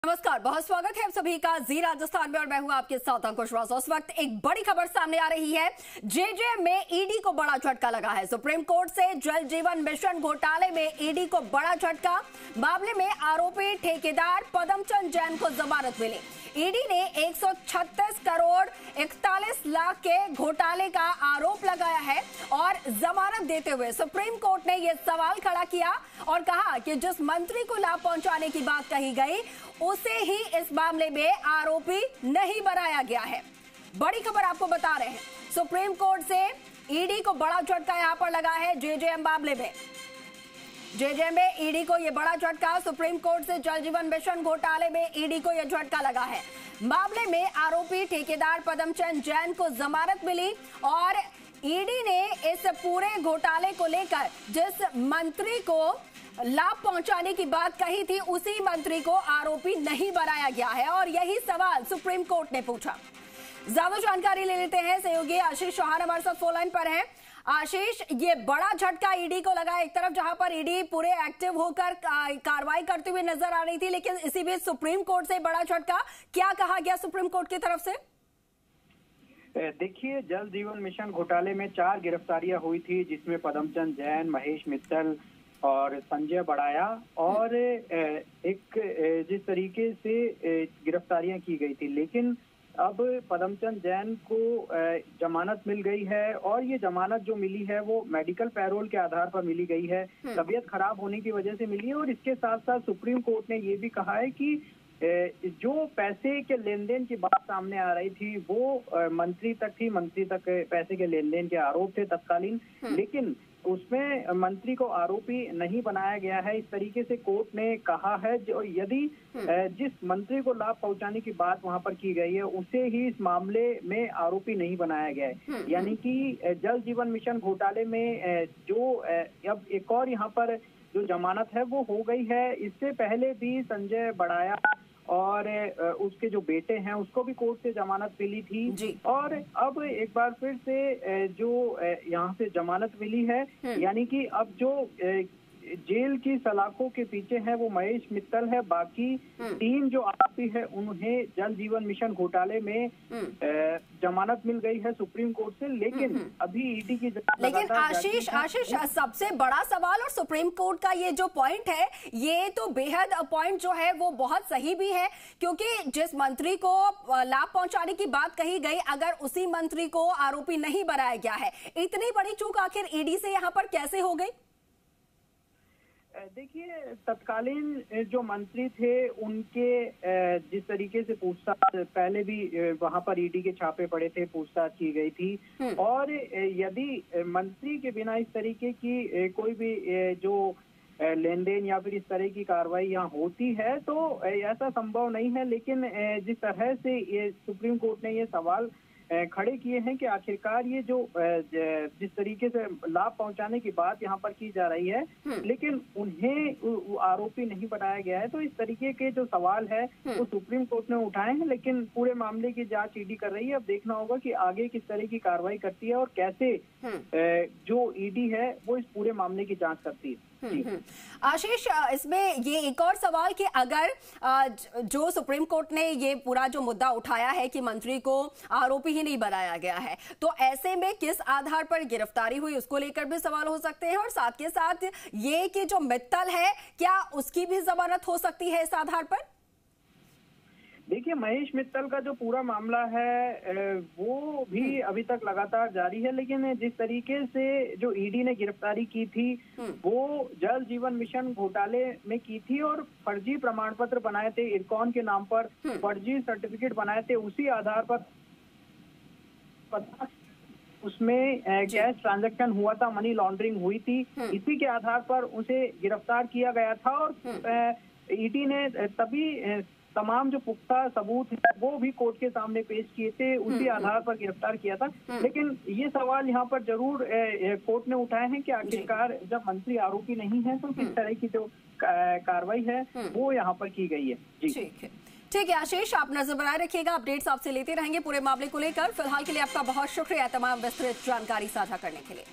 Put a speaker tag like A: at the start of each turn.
A: नमस्कार, बहुत स्वागत है आप सभी का जी राजस्थान में और मैं हूं आपके साथ अंकुश वासा। उस वक्त एक बड़ी खबर सामने आ रही है। जेजेएम में ईडी को बड़ा झटका लगा है। सुप्रीम कोर्ट से जल जीवन मिशन घोटाले में ईडी को बड़ा झटका। मामले में आरोपी ठेकेदार पदमचंद जैन को जमानत मिली। ईडी ने 136 करोड़ 41 लाख के घोटाले का आरोप लगाया है और जमानत देते हुए सुप्रीम कोर्ट ने यह सवाल खड़ा किया और कहा कि जिस मंत्री को लाभ पहुंचाने की बात कही गई उसे ही इस मामले में आरोपी नहीं बनाया गया है। बड़ी खबर आपको बता रहे हैं, सुप्रीम कोर्ट से ईडी को बड़ा झटका यहां पर लगा है। जेजेएम मामले में जेजेएम में ईडी को यह बड़ा झटका। सुप्रीम कोर्ट से जल जीवन मिशन घोटाले में ईडी को यह झटका लगा है। मामले में आरोपी ठेकेदार पदमचंद जैन को जमानत मिली और ईडी ने इस पूरे घोटाले को लेकर जिस मंत्री को लाभ पहुंचाने की बात कही थी उसी मंत्री को आरोपी नहीं बनाया गया है और यही सवाल सुप्रीम कोर्ट ने पूछा। ज्यादा जानकारी ले लेते हैं, सहयोगी आशीष चौहान हमारे साथ फोन लाइन पर हैं। आशीष, ये बड़ा झटका ईडी को लगा। एक तरफ जहां पर ईडी पूरे एक्टिव होकर कार्रवाई करते हुए नजर आ रही थी, लेकिन इसी बीच सुप्रीम कोर्ट से बड़ा झटका। क्या कहा गया सुप्रीम कोर्ट की तरफ से?
B: देखिए, जल जीवन मिशन घोटाले में 4 गिरफ्तारियां हुई थी, जिसमें पदमचंद जैन, महेश मित्तल और संजय बड़ाया और एक जिस तरीके से गिरफ्तारियां की गई थी। लेकिन अब पदमचंद जैन को जमानत मिल गई है और ये जमानत जो मिली है वो मेडिकल पैरोल के आधार पर मिली गई है। तबीयत खराब होने की वजह से मिली है और इसके साथ साथ सुप्रीम कोर्ट ने ये भी कहा है कि जो पैसे के लेन देन की बात सामने आ रही थी वो मंत्री तक थी, मंत्री तक पैसे के लेन देन के आरोप थे तत्कालीन, लेकिन उसमें मंत्री को आरोपी नहीं बनाया गया है। इस तरीके से कोर्ट ने कहा है जो यदि जिस मंत्री को लाभ पहुंचाने की बात वहां पर की गई है उसे ही इस मामले में आरोपी नहीं बनाया गया है। यानी कि जल जीवन मिशन घोटाले में जो अब एक और यहाँ पर जो जमानत है वो हो गई है। इससे पहले भी संजय बड़ाया और उसके जो बेटे हैं उसको भी कोर्ट से जमानत मिली थी और अब एक बार फिर से जो यहाँ से जमानत मिली है। यानी कि अब जो जेल की सलाखों के पीछे है वो महेश मित्तल है। बाकी 3 जो आरोपी है उन्हें जल जीवन मिशन घोटाले में जमानत मिल गई है सुप्रीम कोर्ट से, लेकिन अभी ईडी की
A: लेकिन आशीष सबसे बड़ा सवाल और सुप्रीम कोर्ट का ये जो पॉइंट है ये तो बेहद पॉइंट जो है वो बहुत सही भी है, क्योंकि जिस मंत्री को लाभ पहुंचाने की बात कही गई अगर उसी मंत्री को आरोपी नहीं बनाया गया है, इतनी बड़ी चूक आखिर ईडी से यहाँ पर कैसे हो गई?
B: देखिए, तत्कालीन जो मंत्री थे उनके जिस तरीके से पूछताछ पहले भी वहां पर ईडी के छापे पड़े थे, पूछताछ की गई थी और यदि मंत्री के बिना इस तरीके की कोई भी जो लेन देन या फिर इस तरह की कार्रवाई यहाँ होती है तो ऐसा संभव नहीं है। लेकिन जिस तरह से ये सुप्रीम कोर्ट ने ये सवाल खड़े किए हैं कि आखिरकार ये जो जिस तरीके से लाभ पहुंचाने की बात यहाँ पर की जा रही है लेकिन उन्हें आरोपी नहीं बनाया गया है, तो इस तरीके के जो सवाल है वो सुप्रीम कोर्ट ने उठाए हैं। लेकिन पूरे मामले की जांच ईडी कर रही है। अब देखना होगा कि आगे किस तरह की कार्रवाई करती है और कैसे जो ईडी है वो इस पूरे मामले की जांच करती है।
A: आशीष, इसमें ये एक और सवाल कि अगर जो सुप्रीम कोर्ट ने ये पूरा जो मुद्दा उठाया है कि मंत्री को आरोपी ही नहीं बनाया गया है, तो ऐसे में किस आधार पर गिरफ्तारी हुई उसको लेकर भी सवाल हो सकते हैं और साथ के साथ ये कि जो मित्तल है क्या उसकी भी जमानत हो सकती है इस आधार पर?
B: देखिए, महेश मित्तल का जो पूरा मामला है वो भी अभी तक लगातार जारी है, लेकिन जिस तरीके से जो ईडी ने गिरफ्तारी की थी वो जल जीवन मिशन घोटाले में की थी और फर्जी प्रमाण पत्र बनाए थे, इरकॉन के नाम पर फर्जी सर्टिफिकेट बनाए थे। उसी आधार पर उसमें कैश ट्रांजैक्शन हुआ था, मनी लॉन्ड्रिंग हुई थी, इसी के आधार पर उसे गिरफ्तार किया गया था और ईडी ने तभी तमाम जो पुख्ता सबूत है वो भी कोर्ट के सामने पेश किए थे, उसी आधार पर गिरफ्तार किया था। लेकिन ये सवाल यहाँ पर जरूर कोर्ट ने उठाए हैं कि आखिरकार जब मंत्री आरोपी नहीं है तो किस तरह की जो कार्रवाई है वो यहाँ पर की गई है। जी
A: ठीक है आशीष, आप नजर बनाए रखिएगा, अपडेट्स आपसे लेते रहेंगे पूरे मामले को लेकर। फिलहाल के लिए आपका बहुत शुक्रिया तमाम विस्तृत जानकारी साझा करने के लिए।